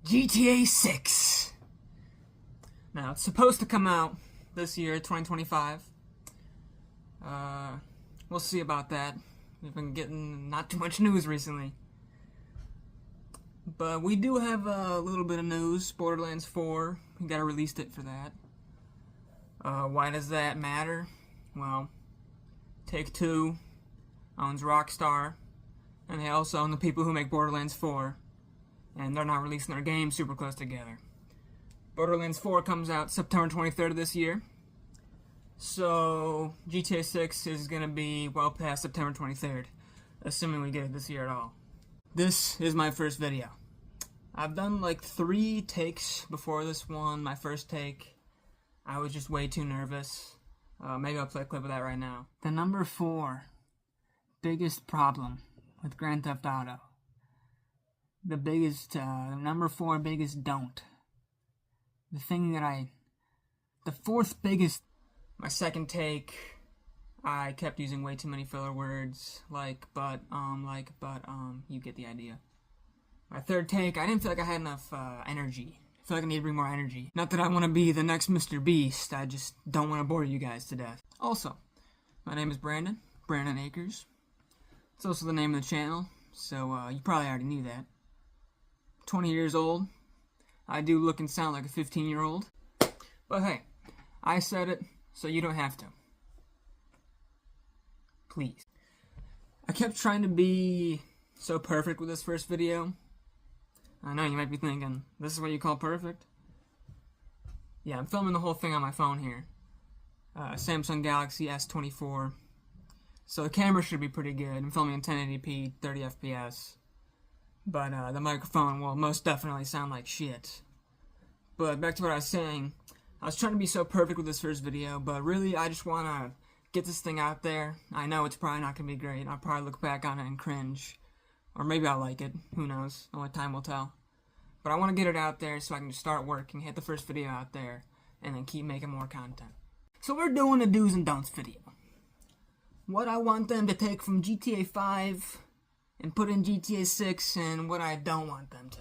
GTA 6. Now, it's supposed to come out this year, 2025. We'll see about that. We've been getting not too much news recently. But we do have a little bit of news. Borderlands 4, we got a release date for that. Why does that matter? Well, Take-Two owns Rockstar, and they also own the people who make Borderlands 4, and they're not releasing their games super close together. Borderlands 4 comes out September 23rd of this year, so GTA 6 is going to be well past September 23rd, assuming we get it this year at all. This is my first video. I've done like 3 takes before this one. My first take, I was just way too nervous. Maybe I'll play a clip of that right now. The number 4 biggest problem with Grand Theft Auto. The number 4 biggest don't. The fourth biggest. My second take, I kept using way too many filler words, like, but, you get the idea. My third take, I didn't feel like I had enough, energy. I feel like I need to bring more energy. Not that I want to be the next Mr. Beast, I just don't want to bore you guys to death. Also, my name is Brandon Akers. It's also the name of the channel, so, you probably already knew that. 20 years old. I do look and sound like a 15-year-old. But hey, I said it, so you don't have to. Please. I kept trying to be so perfect with this first video. I know you might be thinking, this is what you call perfect? Yeah, I'm filming the whole thing on my phone here. Samsung Galaxy S24. So the camera should be pretty good. I'm filming in 1080p, 30 FPS. But the microphone will most definitely sound like shit. But back to what I was saying. I was trying to be so perfect with this first video, but really I just want to get this thing out there. I know it's probably not going to be great. I'll probably look back on it and cringe. Or maybe I'll like it. Who knows? Only time will tell. But I want to get it out there so I can just start working, hit the first video out there, and then keep making more content. So we're doing a do's and don'ts video. What I want them to take from GTA 5 and put in GTA 6, and what I don't want them to.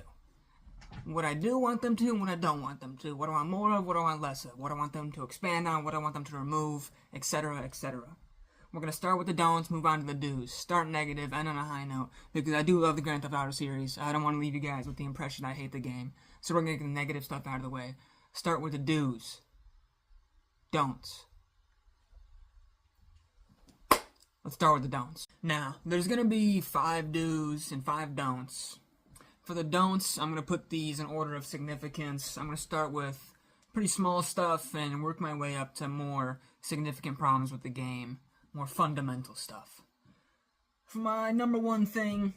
What I do want them to, and what I don't want them to. What I want more of, what I want less of. What I want them to expand on, what I want them to remove, etc., etc. We're going to start with the don'ts, move on to the do's. Start negative, end on a high note, because I do love the Grand Theft Auto series. I don't want to leave you guys with the impression I hate the game. So we're going to get the negative stuff out of the way. Start with the do's. Don'ts. Let's start with the don'ts. Now, there's going to be 5 do's and 5 don'ts. For the don'ts, I'm going to put these in order of significance. I'm going to start with pretty small stuff and work my way up to more significant problems with the game. More fundamental stuff. For my number 1 thing,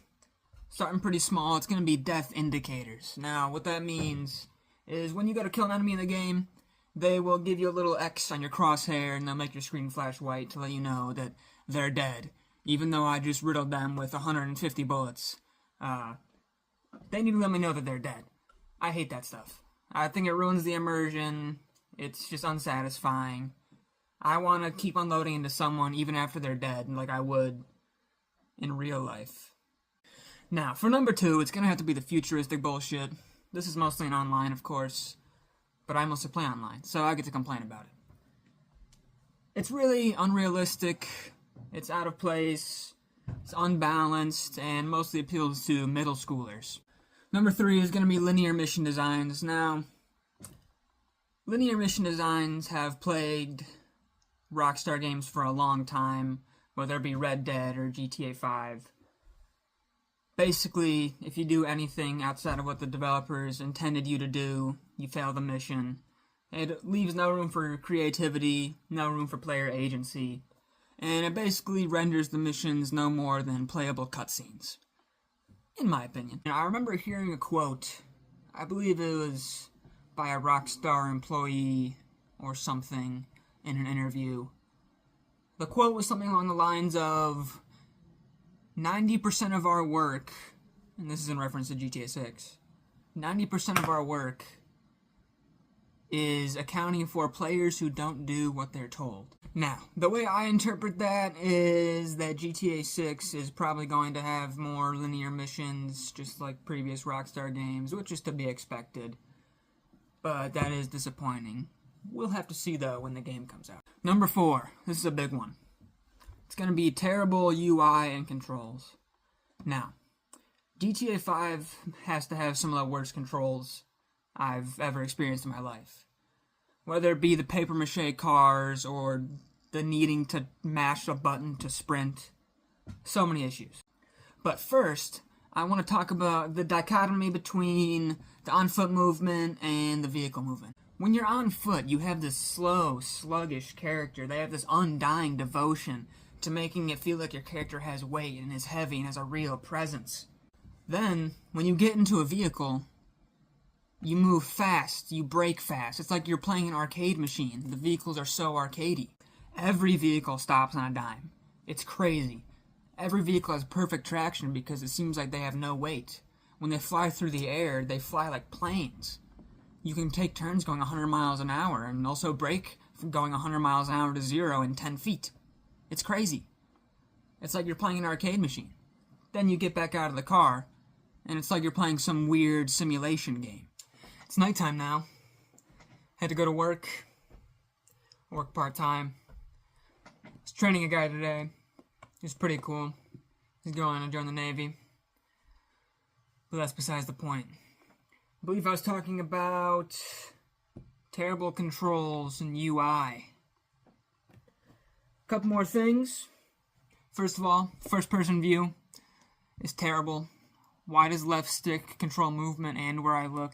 starting pretty small, it's going to be death indicators. Now, what that means is when you go to kill an enemy in the game, they will give you a little X on your crosshair and they'll make your screen flash white to let you know that they're dead. Even though I just riddled them with 150 bullets. They need to let me know that they're dead. I hate that stuff. I think it ruins the immersion. It's just unsatisfying. I want to keep unloading into someone even after they're dead, like I would in real life. Now, for number 2, it's going to have to be the futuristic bullshit. This is mostly an online, of course, but I mostly play online, so I get to complain about it. It's really unrealistic, it's out of place, it's unbalanced, and mostly appeals to middle schoolers. Number 3 is going to be linear mission designs. Now, linear mission designs have plagued Rockstar games for a long time, whether it be Red Dead or GTA 5. Basically, if you do anything outside of what the developers intended you to do, you fail the mission. It leaves no room for creativity, no room for player agency, and it basically renders the missions no more than playable cutscenes. In my opinion. I remember hearing a quote, I believe it was by a Rockstar employee or something in an interview. The quote was something along the lines of 90% of our work, and this is in reference to GTA 6, 90% of our work is accounting for players who don't do what they're told. Now, the way I interpret that is that GTA 6 is probably going to have more linear missions, just like previous Rockstar games, which is to be expected. But that is disappointing. We'll have to see, though, when the game comes out. Number 4. This is a big one. It's going to be terrible UI and controls. Now, GTA 5 has to have some of the worst controls I've ever experienced in my life. Whether it be the papier-mâché cars or the needing to mash a button to sprint. So many issues. But first, I want to talk about the dichotomy between the on-foot movement and the vehicle movement. When you're on foot, you have this slow, sluggish character. They have this undying devotion to making it feel like your character has weight and is heavy and has a real presence. Then, when you get into a vehicle, you move fast, you brake fast. It's like you're playing an arcade machine. The vehicles are so arcadey. Every vehicle stops on a dime. It's crazy. Every vehicle has perfect traction because it seems like they have no weight. When they fly through the air, they fly like planes. You can take turns going 100 miles an hour and also brake from going 100 miles an hour to 0 in 10 feet. It's crazy. It's like you're playing an arcade machine. Then you get back out of the car, and it's like you're playing some weird simulation game. It's nighttime now. Had to go to work part-time. I was training a guy today. He's pretty cool. He's going to join the Navy. But that's besides the point. I believe I was talking about terrible controls and UI. A couple more things. First of all, first-person view is terrible. Why does left stick control movement and where I look?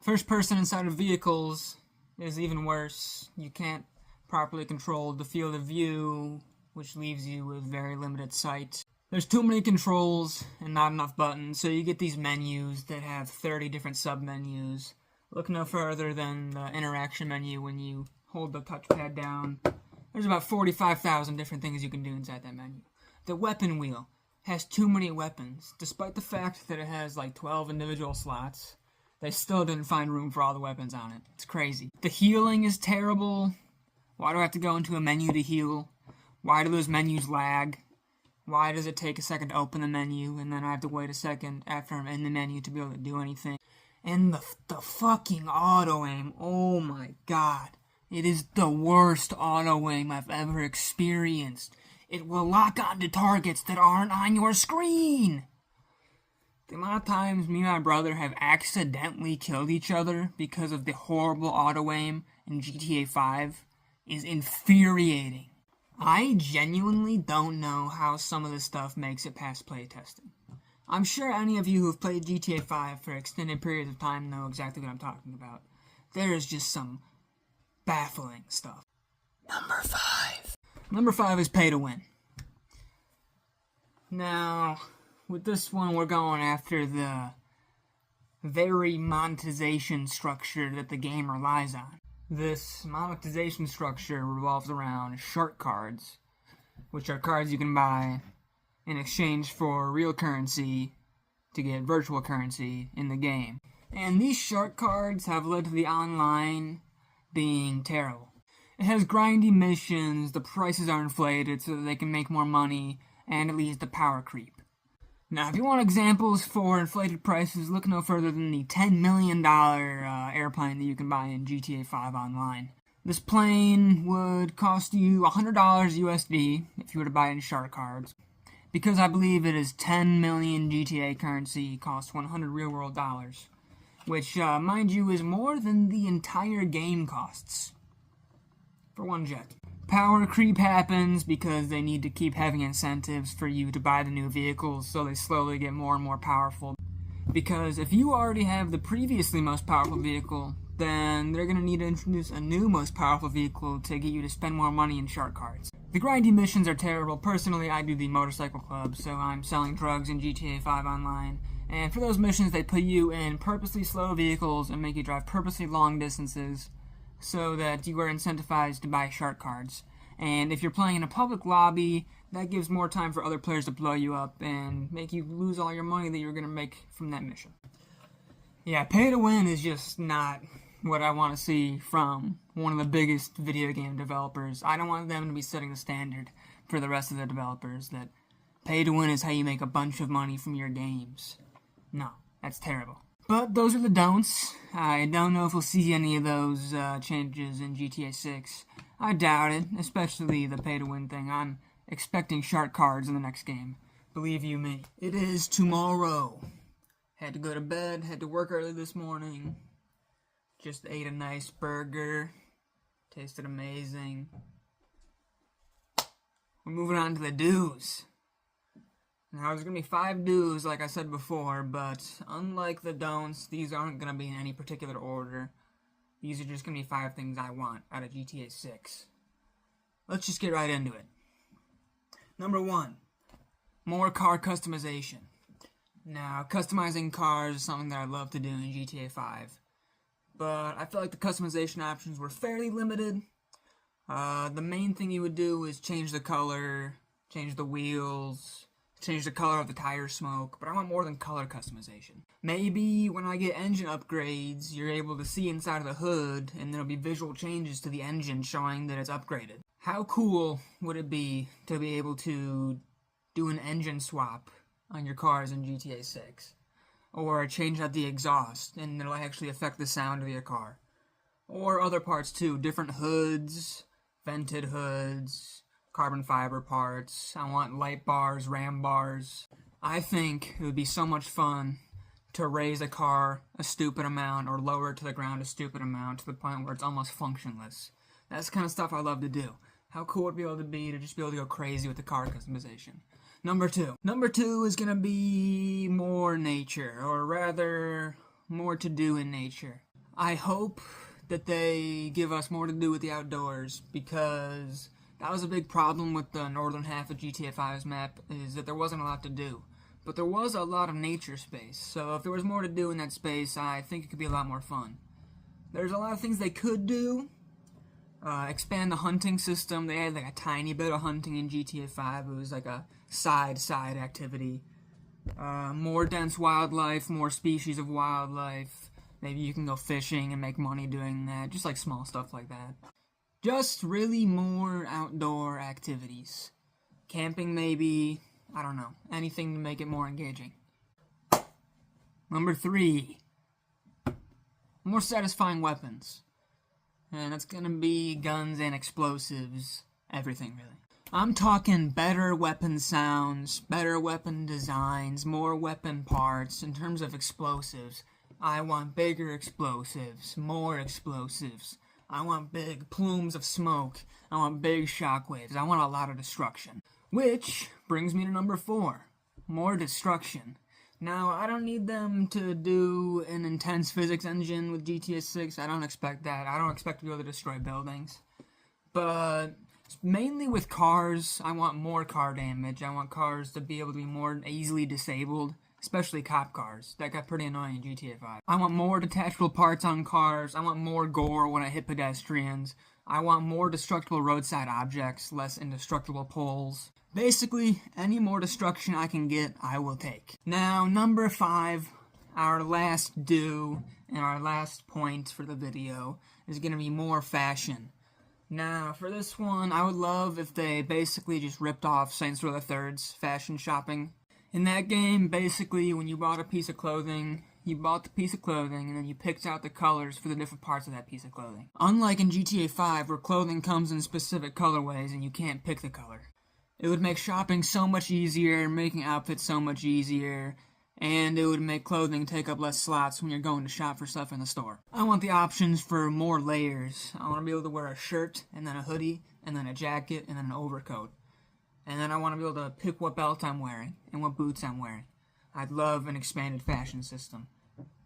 First person inside of vehicles is even worse. You can't properly control the field of view, which leaves you with very limited sight. There's too many controls and not enough buttons, so you get these menus that have 30 different sub-menus. Look no further than the interaction menu when you hold the touchpad down. There's about 45,000 different things you can do inside that menu. The weapon wheel has too many weapons. Despite the fact that it has like 12 individual slots, they still didn't find room for all the weapons on it. It's crazy. The healing is terrible. Why do I have to go into a menu to heal? Why do those menus lag? Why does it take a second to open the menu, and then I have to wait a second after I'm in the menu to be able to do anything? And the fucking auto-aim, oh my god. It is the worst auto-aim I've ever experienced. It will lock onto targets that aren't on your screen! The amount of times me and my brother have accidentally killed each other because of the horrible auto-aim in GTA 5 is infuriating. I genuinely don't know how some of this stuff makes it past playtesting. I'm sure any of you who have played GTA 5 for extended periods of time know exactly what I'm talking about. There is just some baffling stuff. Number 5. Number 5 is pay to win. Now, with this one, we're going after the very monetization structure that the game relies on. This monetization structure revolves around shark cards, which are cards you can buy in exchange for real currency to get virtual currency in the game. And these shark cards have led to the online being terrible. It has grindy missions, the prices are inflated so that they can make more money, and it leads to power creep. Now, if you want examples for inflated prices, look no further than the $10 million airplane that you can buy in GTA 5 online. This plane would cost you $100 USD if you were to buy it in shark cards. Because I believe it is 10 million GTA currency, costs 100 real-world dollars. Which, mind you, is more than the entire game costs. For one jet. Power creep happens because they need to keep having incentives for you to buy the new vehicles, so they slowly get more and more powerful. Because if you already have the previously most powerful vehicle, then they're going to need to introduce a new most powerful vehicle to get you to spend more money in shark cards. The grindy missions are terrible. Personally, I do the motorcycle club, so I'm selling drugs in GTA 5 online. And for those missions, they put you in purposely slow vehicles and make you drive purposely long distances, so that you are incentivized to buy shark cards. And if you're playing in a public lobby, that gives more time for other players to blow you up and make you lose all your money that you're going to make from that mission. Yeah, pay to win is just not what I want to see from one of the biggest video game developers. I don't want them to be setting the standard for the rest of the developers, that pay to win is how you make a bunch of money from your games. No, that's terrible. But those are the don'ts. I don't know if we'll see any of those changes in GTA 6. I doubt it, especially the pay to win thing. I'm expecting shark cards in the next game. Believe you me. It is tomorrow. Had to go to bed, had to work early this morning. Just ate a nice burger. Tasted amazing. We're moving on to the do's. Now, there's going to be 5 do's, like I said before, but unlike the don'ts, these aren't going to be in any particular order. These are just going to be 5 things I want out of GTA 6. Let's just get right into it. Number 1, more car customization. Now, customizing cars is something that I love to do in GTA 5, but I feel like the customization options were fairly limited. The main thing you would do is change the color, change the wheels, change the color of the tire smoke, but I want more than color customization. Maybe when I get engine upgrades, you're able to see inside of the hood, and there'll be visual changes to the engine showing that it's upgraded. How cool would it be to be able to do an engine swap on your cars in GTA 6? Or change out the exhaust, and it'll actually affect the sound of your car. Or other parts too, different hoods, vented hoods, carbon fiber parts. I want light bars, ram bars. I think it would be so much fun to raise a car a stupid amount or lower it to the ground a stupid amount to the point where it's almost functionless. That's the kind of stuff I love to do. How cool would it be able to be to just be able to go crazy with the car customization? Number 2. Number 2 is going to be more nature, or rather, more to do in nature. I hope that they give us more to do with the outdoors, because that was a big problem with the northern half of GTA 5's map, is that there wasn't a lot to do. But there was a lot of nature space, so if there was more to do in that space, I think it could be a lot more fun. There's a lot of things they could do. Expand the hunting system. They had like a tiny bit of hunting in GTA 5. It was like a side activity. More dense wildlife, more species of wildlife. Maybe you can go fishing and make money doing that. Just like small stuff like that. Just really more outdoor activities. Camping maybe. I don't know. Anything to make it more engaging. Number 3. More satisfying weapons. And it's gonna be guns and explosives. Everything, really. I'm talking better weapon sounds, better weapon designs, more weapon parts. In terms of explosives, I want bigger explosives, more explosives. I want big plumes of smoke. I want big shockwaves. I want a lot of destruction. Which brings me to number 4. More destruction. Now, I don't need them to do an intense physics engine with GTA 6. I don't expect that. I don't expect to be able to destroy buildings. But mainly with cars, I want more car damage. I want cars to be able to be more easily disabled, especially cop cars. That got pretty annoying in GTA 5. I want more detachable parts on cars. I want more gore when I hit pedestrians. I want more destructible roadside objects, less indestructible poles. Basically, any more destruction I can get, I will take. Now, number 5, our last do, and our last point for the video, is going to be more fashion. Now, for this one, I would love if they basically just ripped off Saints Row the Third's fashion shopping. In that game, basically, when you bought a piece of clothing, you bought the piece of clothing, and then you picked out the colors for the different parts of that piece of clothing. Unlike in GTA 5, where clothing comes in specific colorways and you can't pick the color. It would make shopping so much easier, making outfits so much easier, and it would make clothing take up less slots when you're going to shop for stuff in the store. I want the options for more layers. I want to be able to wear a shirt, and then a hoodie, and then a jacket, and then an overcoat. And then I want to be able to pick what belt I'm wearing, and what boots I'm wearing. I'd love an expanded fashion system.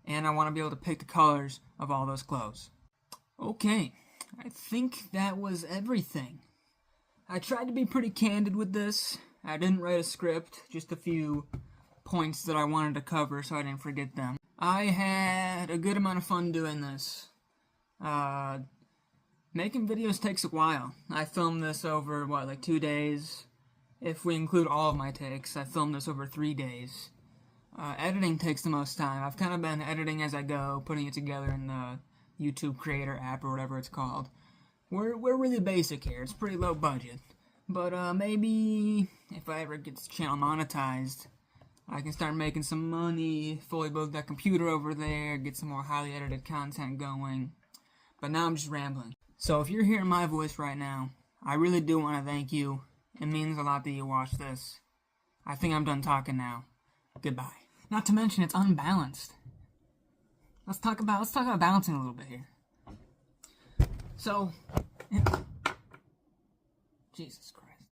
And I want to be able to pick the colors of all those clothes. Okay, I think that was everything. I tried to be pretty candid with this. I didn't write a script, just a few points that I wanted to cover so I didn't forget them. I had a good amount of fun doing this. Making videos takes a while. I filmed this over, 2 days? If we include all of my takes, I filmed this over 3 days. Editing takes the most time. I've kind of been editing as I go, putting it together in the YouTube creator app or whatever it's called. We're really basic here. It's pretty low budget. But maybe if I ever get this channel monetized, I can start making some money, fully build that computer over there, get some more highly edited content going. But now I'm just rambling. So if you're hearing my voice right now, I really do want to thank you. It means a lot that you watch this. I think I'm done talking now. Goodbye. Not to mention it's unbalanced. Let's talk about balancing a little bit here. So, Jesus Christ.